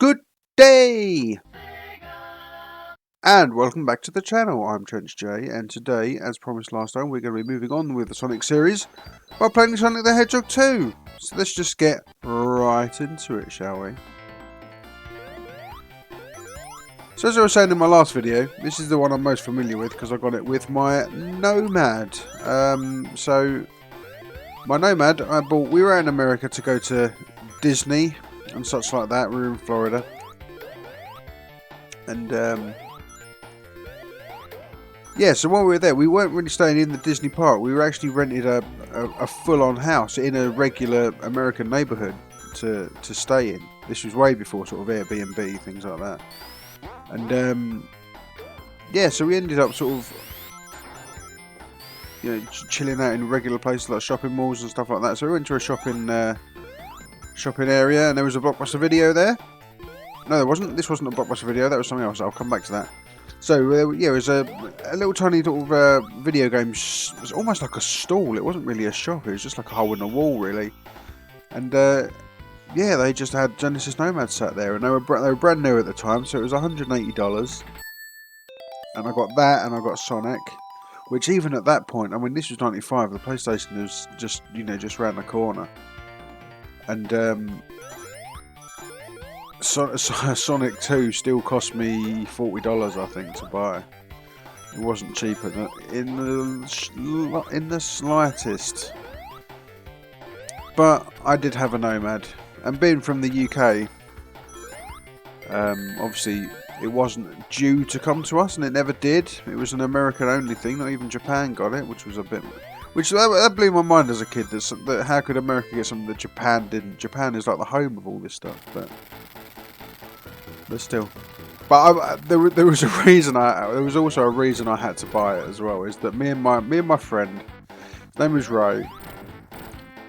Good day! And welcome back to the channel. I'm TrenceJ, and today, as promised last time, we're going to be moving on with the Sonic series by playing Sonic the Hedgehog 2. So let's just get right into it, shall we? So as I was saying in my last video, this is the one I'm most familiar with because I got it with my Nomad. So my Nomad I bought, we were out in America to go to Disney and such like that. We were in Florida. And yeah, so while we were there, we weren't really staying in the Disney park. We were actually rented a full-on house in a regular American neighbourhood to stay in. This was way before sort of Airbnb, things like that. And yeah, so we ended up sort of, you know, chilling out in regular places like shopping malls and stuff like that. So we went to a shopping area, and there was a Blockbuster Video there. No, there wasn't. This wasn't a Blockbuster Video. That was something else. I'll come back to that. So yeah, it was a little tiny sort of video game. It was almost like a stall. It wasn't really a shop. It was just like a hole in the wall, really. And yeah, they just had Genesis Nomad sat there, and they were brand new at the time. So it was $180, and I got that, and I got Sonic, which even at that point, I mean, this was '95. The PlayStation was just round the corner, and Sonic 2 still cost me $40, I think, to buy. It wasn't cheap in the slightest. But I did have a Nomad, and being from the UK, obviously it wasn't due to come to us, and it never did. It was an American-only thing. Not even Japan got it, which was a bit. That blew my mind as a kid. That how could America get something that Japan didn't? Japan is like the home of all this stuff, but still. But there was a reason. There was also a reason I had to buy it as well. Is that me and my friend, his name was Ray,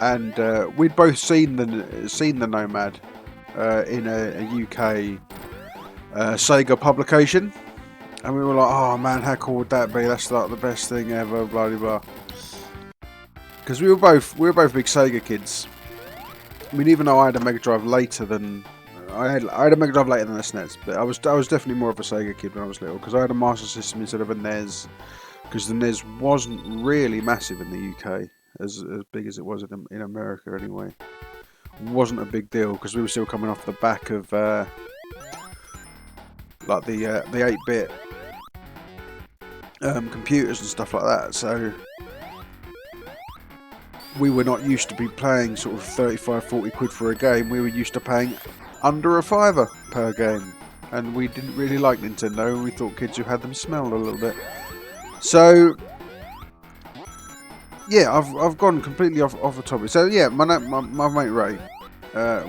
and we'd both seen the Nomad in a UK Sega publication, and we were like, oh man, how cool would that be? That's like the best thing ever, blah blah blah. Because we were both big Sega kids. I mean, even though I had a Megadrive later than I had a Megadrive later than a SNES, but I was definitely more of a Sega kid when I was little because I had a Master System instead of a NES. Because the NES wasn't really massive in the UK, as big as it was in America anyway. It wasn't a big deal because we were still coming off the back of like the 8-bit computers and stuff like that. So we were not used to be paying sort of 35-40 quid for a game. We were used to paying under a $5 per game, and we didn't really like Nintendo, and we thought kids who had them smelled a little bit. So yeah, I've gone completely off the topic. So yeah, my mate Ray,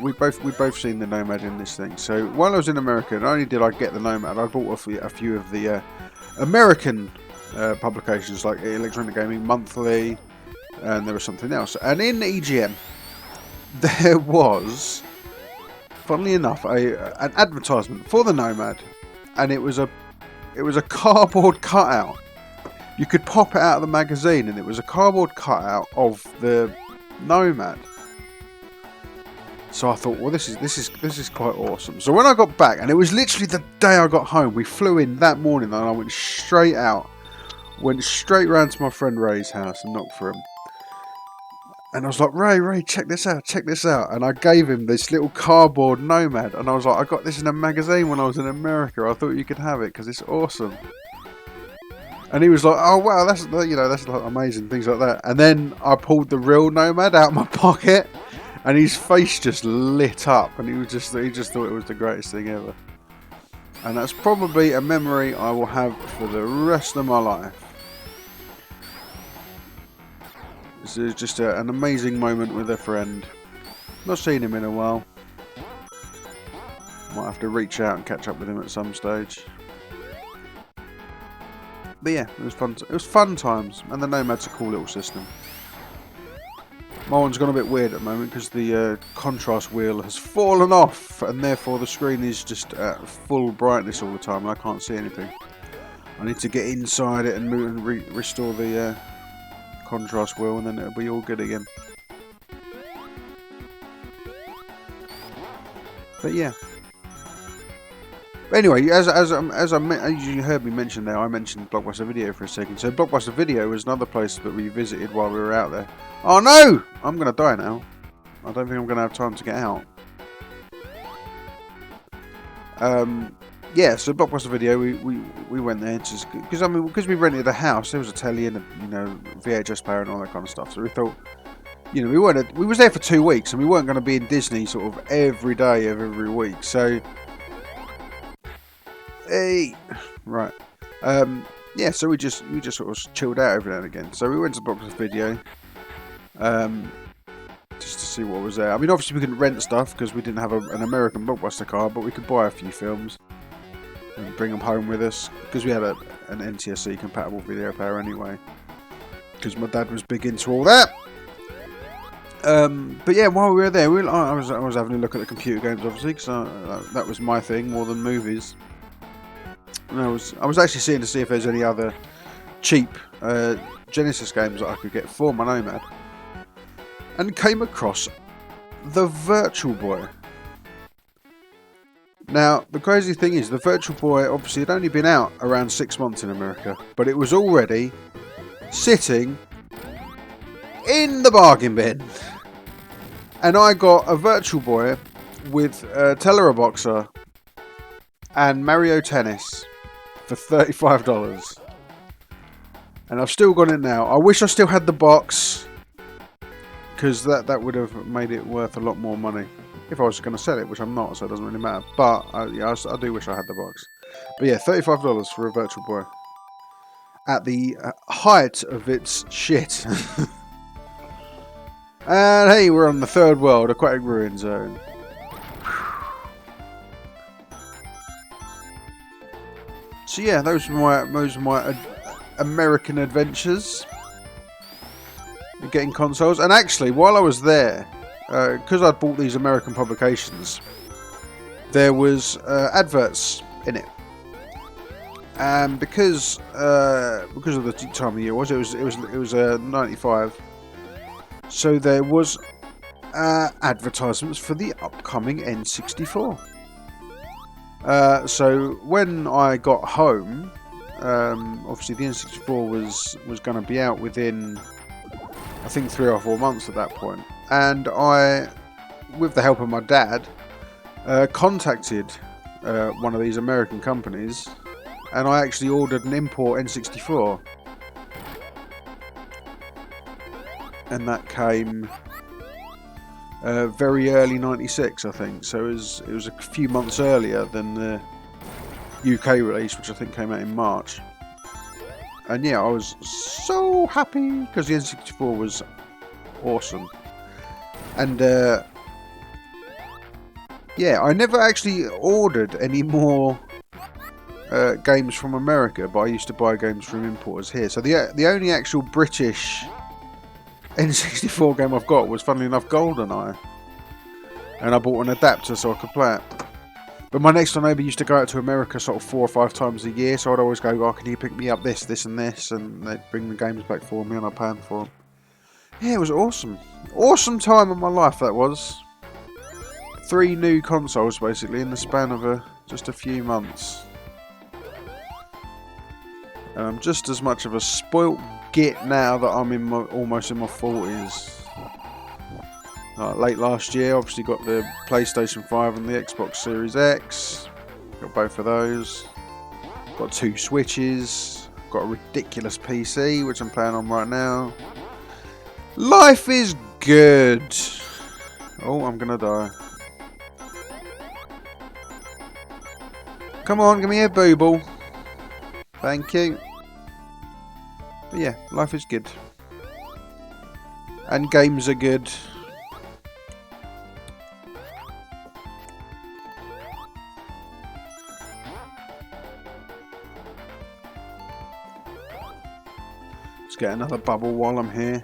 we both seen the Nomad in this thing. So while I was in America, not only did I get the Nomad, I bought a few of the American publications like Electronic Gaming Monthly, and there was something else. And in EGM, there was, funnily enough, an advertisement for the Nomad, and it was a cardboard cutout. You could pop it out of the magazine, and it was a cardboard cutout of the Nomad. So I thought, well, this is quite awesome. So when I got back, and it was literally the day I got home, we flew in that morning, and I went straight round to my friend Ray's house and knocked for him. And I was like, Ray, check this out. And I gave him this little cardboard Nomad. And I was like, I got this in a magazine when I was in America. I thought you could have it because it's awesome. And he was like, oh wow, that's like amazing, things like that. And then I pulled the real Nomad out of my pocket, and his face just lit up, and he just thought it was the greatest thing ever. And that's probably a memory I will have for the rest of my life. This is just an amazing moment with a friend. Not seen him in a while. Might have to reach out and catch up with him at some stage. But yeah, it was fun. It was fun times, and the Nomad's a cool little system. My one's gone a bit weird at the moment because the contrast wheel has fallen off, and therefore the screen is just at full brightness all the time, and I can't see anything. I need to get inside it and move and restore the contrast wheel, and then it'll be all good again. But yeah, Anyway, as you heard me mention there, I mentioned Blockbuster Video for a second. So Blockbuster Video was another place that we visited while we were out there. Oh no! I'm going to die now. I don't think I'm going to have time to get out. Yeah, so Blockbuster Video, we went there just because we rented a house. There was a telly and a VHS player and all that kind of stuff. So we thought, we was there for 2 weeks and we weren't going to be in Disney sort of every day of every week. So. Hey, right. Yeah, so we just sort of chilled out every now and again. So we went to Blockbuster Video, just to see what was there. I mean, obviously we couldn't rent stuff because we didn't have an American Blockbuster card, but we could buy a few films and bring them home with us because we had an NTSC compatible video player anyway. Because my dad was big into all that. But yeah, while we were there, I was having a look at the computer games, obviously, because that was my thing more than movies. And I was actually seeing to see if there's any other cheap Genesis games that I could get for my Nomad, and came across the Virtual Boy. Now, the crazy thing is, the Virtual Boy obviously had only been out around 6 months in America, but it was already sitting in the bargain bin. And I got a Virtual Boy with Teleraboxer and Mario Tennis for $35. And I've still got it now. I wish I still had the box, because that would have made it worth a lot more money if I was going to sell it, which I'm not, so it doesn't really matter. But I do wish I had the box. But yeah, $35 for a Virtual Boy at the height of its shit. And hey, we're on the third world, Aquatic Ruin Zone. So yeah, those were my American adventures in getting consoles. And actually, while I was there, because I'd bought these American publications, there was adverts in it. And because of the time of year it was 95. So there was advertisements for the upcoming N64. So when I got home, obviously the N64 was going to be out within, I think, 3 or 4 months at that point. And I, with the help of my dad, contacted one of these American companies, and I actually ordered an import N64. And that came very early '96, I think. So it was a few months earlier than the UK release, which I think came out in March. And yeah, I was so happy because the N64 was awesome. And yeah, I never actually ordered any more games from America, but I used to buy games from importers here. So the only actual British N64 game I've got was, funnily enough, GoldenEye, and I bought an adapter so I could play it. But my next door neighbour used to go out to America sort of 4 or 5 times a year, so I'd always go, "Oh, can you pick me up this and this?" And they'd bring the games back for me and I'd pay them for them. Yeah, it was awesome. Awesome time of my life, that was. 3 new consoles, basically, in the span of just a few months. And I'm just as much of a spoilt git now that I'm almost in my 40s. Late last year, obviously got the PlayStation 5 and the Xbox Series X. Got both of those. Got 2 Switches. Got a ridiculous PC, which I'm playing on right now. Life is good. Oh, I'm gonna die. Come on, give me a booble. Thank you. But yeah, life is good. And games are good. Let's get another bubble while I'm here.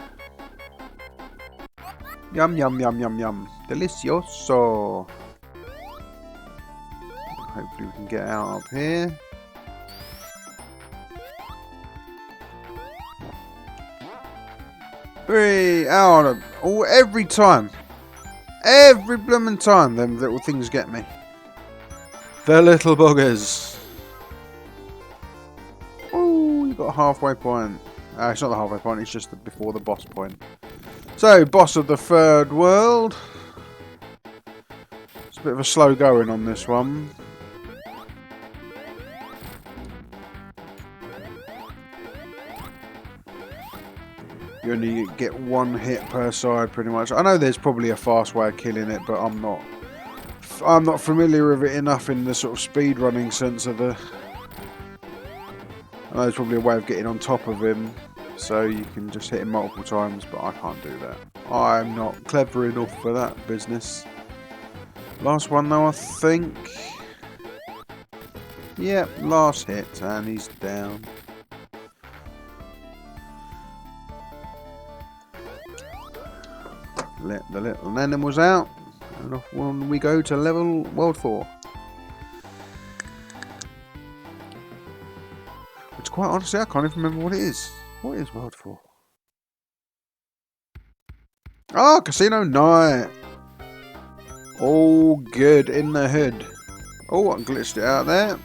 Yum, yum, yum, yum, yum. Delicioso. Hopefully we can get out of here. Oh, every time. Every blooming time them little things get me. The little buggers. Oh, you got a halfway point. It's not the halfway point, it's just before the boss point. So, boss of the third world. It's a bit of a slow going on this one. You only get one hit per side, pretty much. I know there's probably a fast way of killing it, but I'm not familiar with it enough in the sort of speed running sense of the. I know there's probably a way of getting on top of him, so you can just hit him multiple times, but I can't do that. I'm not clever enough for that business. Last one though, I think. Yep, last hit, and he's down. Let the little animals out, and off we go to level World 4. Which, quite honestly, I can't even remember what it is. What is World 4? Oh, Casino Night! Oh, good, in the hood. Oh, I glitched it out there.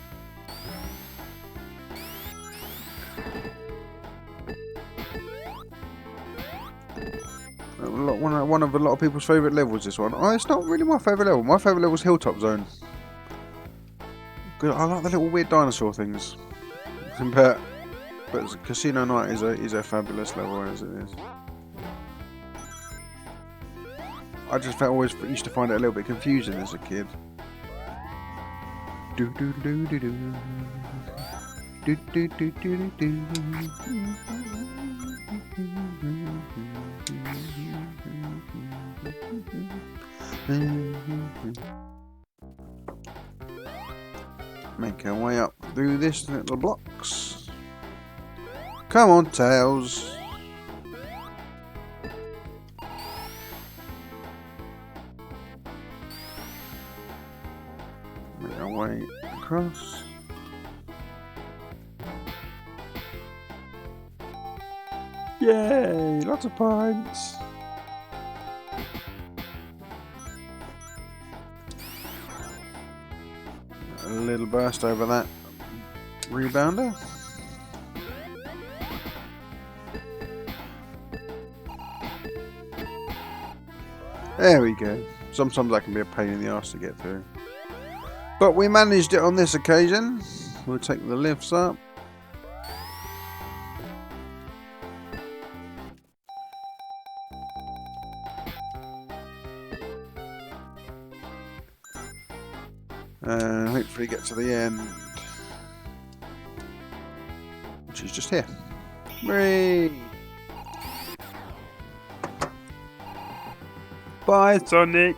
One of a lot of people's favourite levels, this one. Oh, it's not really my favourite level. My favourite level is Hilltop Zone. Good, I like the little weird dinosaur things. but Casino Night is a fabulous level as it is. I just always used to find it a little bit confusing as a kid. Do do do do do do do do do do. Make our way up through this little blocks. Come on, Tails. Make our way across. Yay! Lots of points. A little burst over that rebounder. There we go. Sometimes that can be a pain in the arse to get through. But we managed it on this occasion. We'll take the lifts up. And hopefully get to the end. Which is just here. Whee! Bye, Sonic!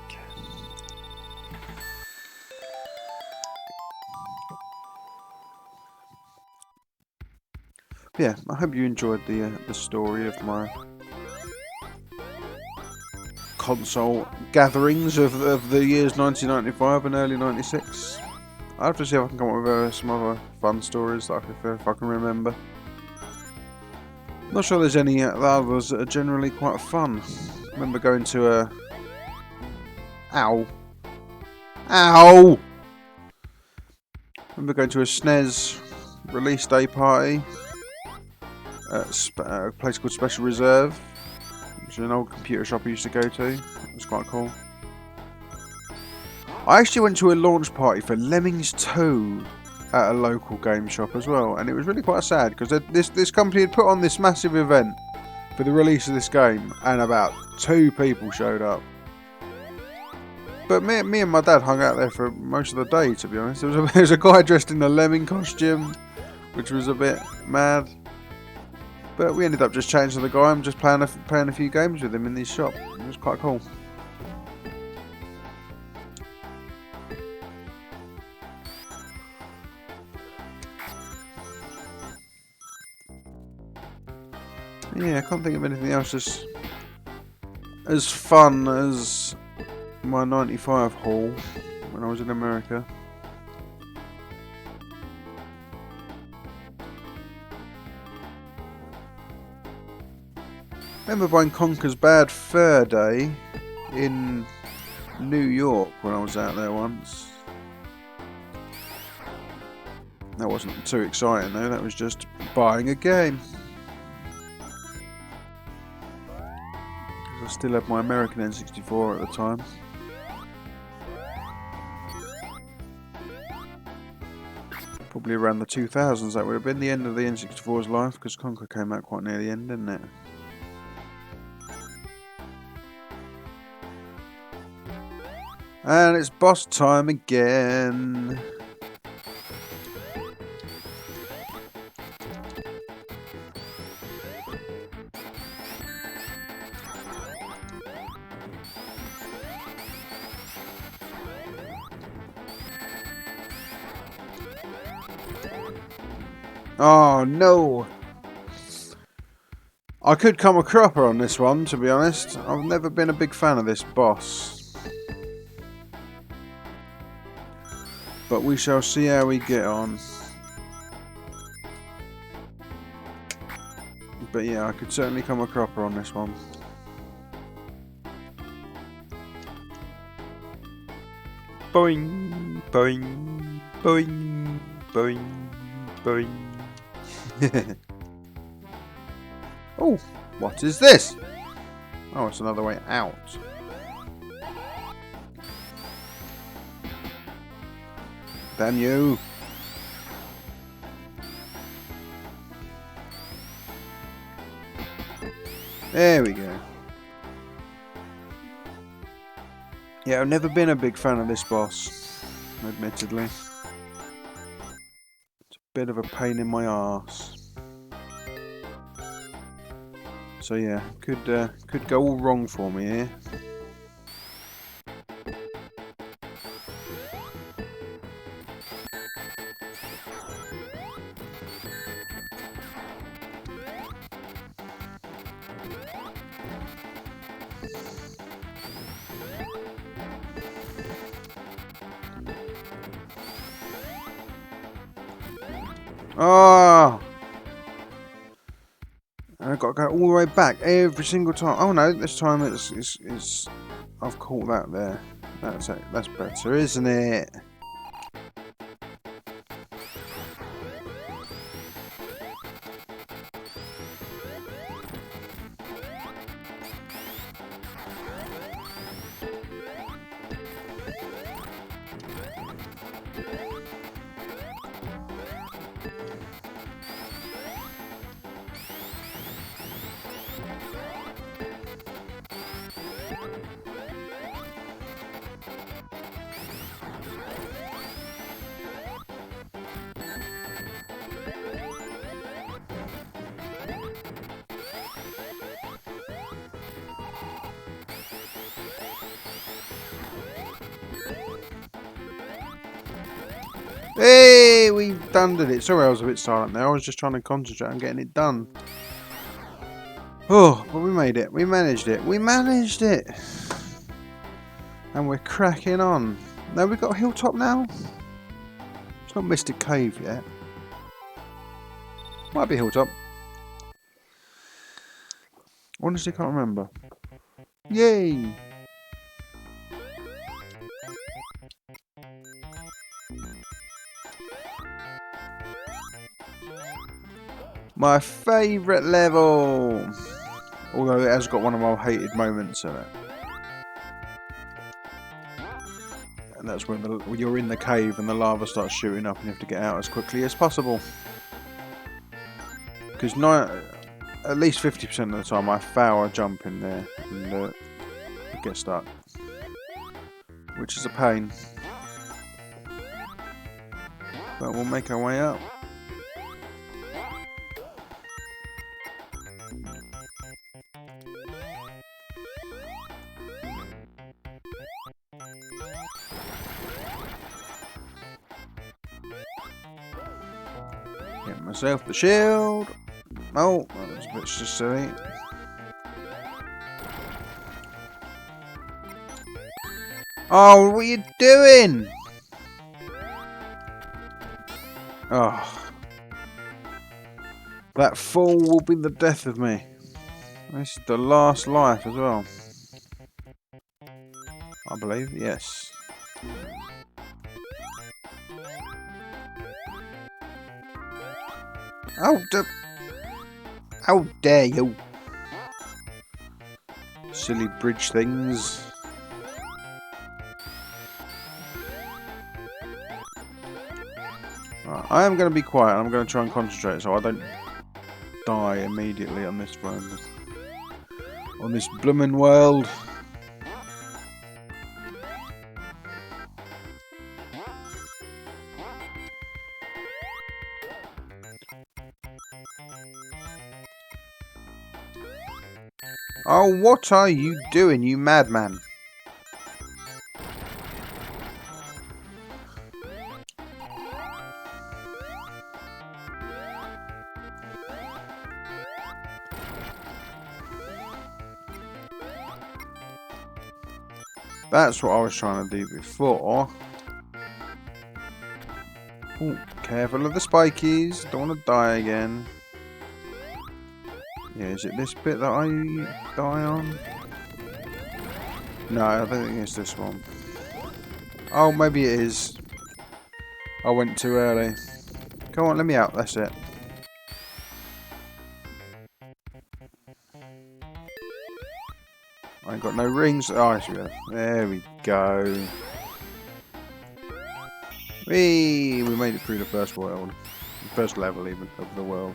Yeah, I hope you enjoyed the story of my console gatherings of the years 1995 and early 96. I'll have to see if I can come up with some other fun stories that if I can remember. Not sure there's any others that are generally quite fun. I remember going to a... Ow! Ow! I remember going to a SNES release day party at a place called Special Reserve, which is an old computer shop I used to go to. It was quite cool. I actually went to a launch party for Lemmings 2 at a local game shop as well, and it was really quite sad because this company had put on this massive event for the release of this game, and about 2 people showed up. But me and my dad hung out there for most of the day, to be honest. There was a guy dressed in a lemming costume, which was a bit mad. But we ended up just chatting to the guy and just playing a few games with him in his shop. It was quite cool. Yeah, I can't think of anything else as fun as my 95 haul when I was in America. I remember buying Conker's Bad Fur Day in New York when I was out there once. That wasn't too exciting though, that was just buying a game. I still had my American N64 at the time. Probably around the 2000s that would have been the end of the N64's life, because Conquer came out quite near the end, didn't it? And it's boss time again. Oh no! I could come a cropper on this one, to be honest. I've never been a big fan of this boss. But we shall see how we get on. But yeah, I could certainly come a cropper on this one. Boing, boing, boing, boing, boing. Oh, what is this? Oh, it's another way out. Damn you. There we go. Yeah, I've never been a big fan of this boss, admittedly. It's a bit of a pain in my arse. So yeah, could go all wrong for me here. Oh! I've got to go all the way back every single time. Oh no, this time it's I've caught that there. That's it. That's better, isn't it? Hey, we've done it. Sorry, I was a bit silent there. I was just trying to concentrate on getting it done. Oh, but we made it. We managed it. We managed it. And we're cracking on. Now we've got a hilltop now. It's not Mystic Cave yet. Might be hilltop. Honestly, can't remember. Yay! My favourite level! Although it has got one of my hated moments in it. And that's when you're in the cave and the lava starts shooting up and you have to get out as quickly as possible. Because at least 50% of the time I fail a jump in there and get stuck. Which is a pain. But we'll make our way up. Get myself the shield. Oh, that was a bit just silly. Oh, what are you doing? Oh. That fall will be the death of me. This is the last life as well. I believe, yes. How dare you? Silly bridge things. Right, I am going to be quiet. I'm going to try and concentrate so I don't die immediately on this one. On this bloomin' world. Oh, what are you doing, you madman? That's what I was trying to do before. Ooh, careful of the spikies. Don't want to die again. Yeah, is it this bit that I die on? No, I don't think it's this one. Oh, maybe it is. I went too early. Come on, let me out. That's it. I ain't got no rings. Oh, I should. There we go. We made it through the first world. The first level, even, of the world.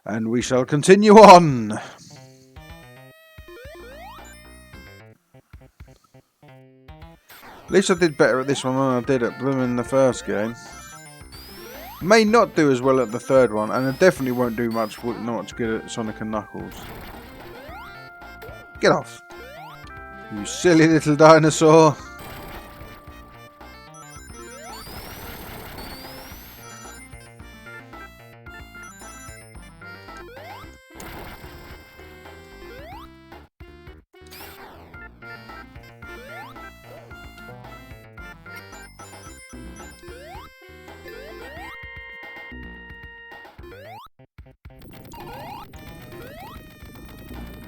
And we shall continue on. At least I did better at this one than I did at Bloom the first game. May not do as well at the third one, and I definitely won't do much good at Sonic and Knuckles. Get off. You silly little dinosaur.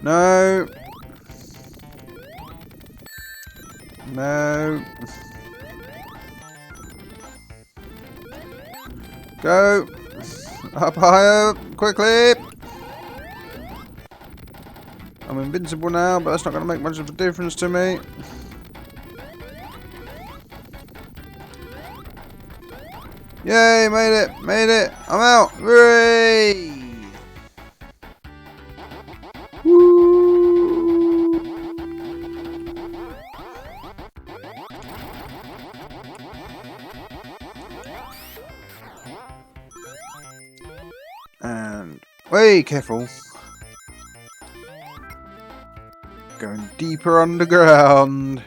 No. No. Go. Up higher. Quickly. I'm invincible now, but that's not going to make much of a difference to me. Yay, made it. Made it. I'm out. Hooray. And way careful. Going deeper underground.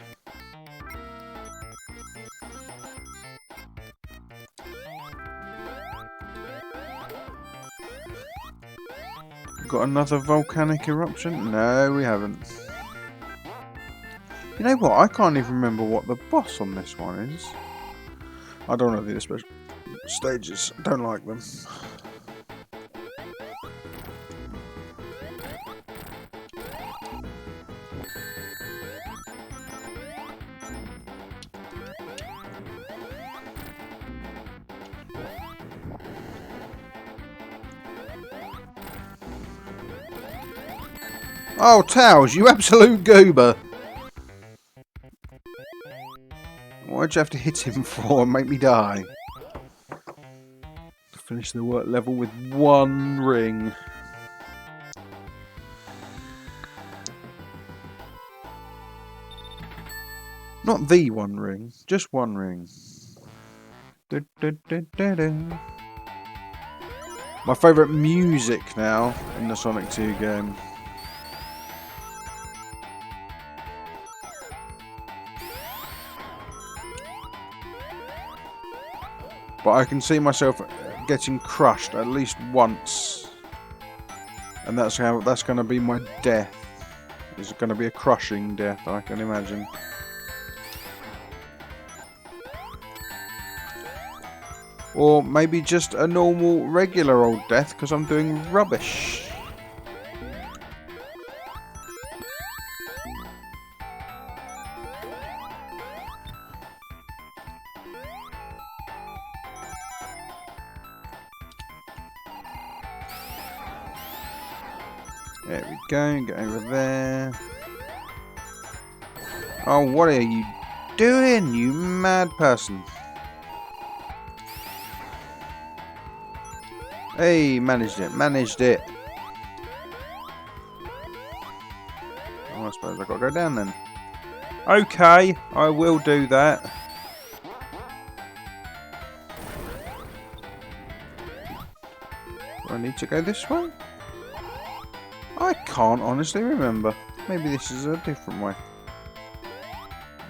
Got another volcanic eruption? No, we haven't. You know what? I can't even remember what the boss on this one is. I don't know the special stages. I don't like them. Oh, Tails, you absolute goober! Why'd you have to hit him for and make me die? Finish the work level with one ring. Not the one ring, just one ring. My favourite music now in the Sonic 2 game. But I can see myself getting crushed at least once. And that's going to be my death. It's going to be a crushing death, I can imagine. Or maybe just a normal, regular old death, because I'm doing rubbish. There we go, get over there. Oh, what are you doing, you mad person? Hey, managed it, managed it. Oh, I suppose I've got to go down then. Okay, I will do that. Do I need to go this way? I can't honestly remember. Maybe this is a different way.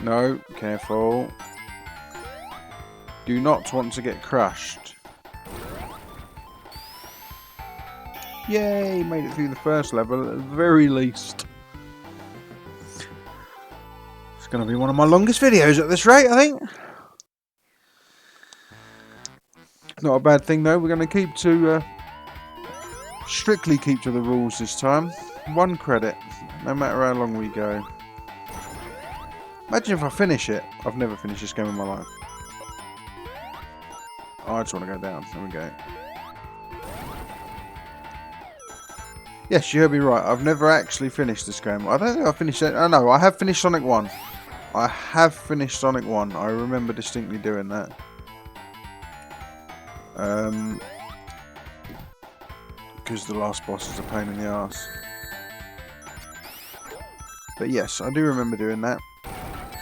No, careful. Do not want to get crushed. Yay, made it through the first level at the very least. It's going to be one of my longest videos at this rate, I think. Not a bad thing though, we're going to keep to... strictly keep to the rules this time. 1 credit, no matter how long we go. Imagine if I finish it. I've never finished this game in my life. Oh, I just want to go down. There we go. Yes, you heard me right. I've never actually finished this game. I don't think I finished it. Oh no, I have finished Sonic 1. I have finished Sonic 1. I remember distinctly doing that. Because the last boss is a pain in the arse. But yes, I do remember doing that.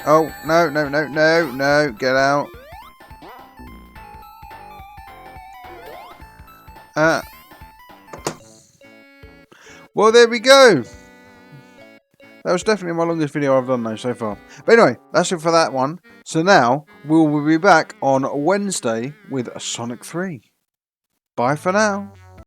Oh, no, no, no, no, no, get out. Well, there we go. That was definitely my longest video I've done though so far. But anyway, that's it for that one. So now, we'll be back on Wednesday with Sonic 3. Bye for now.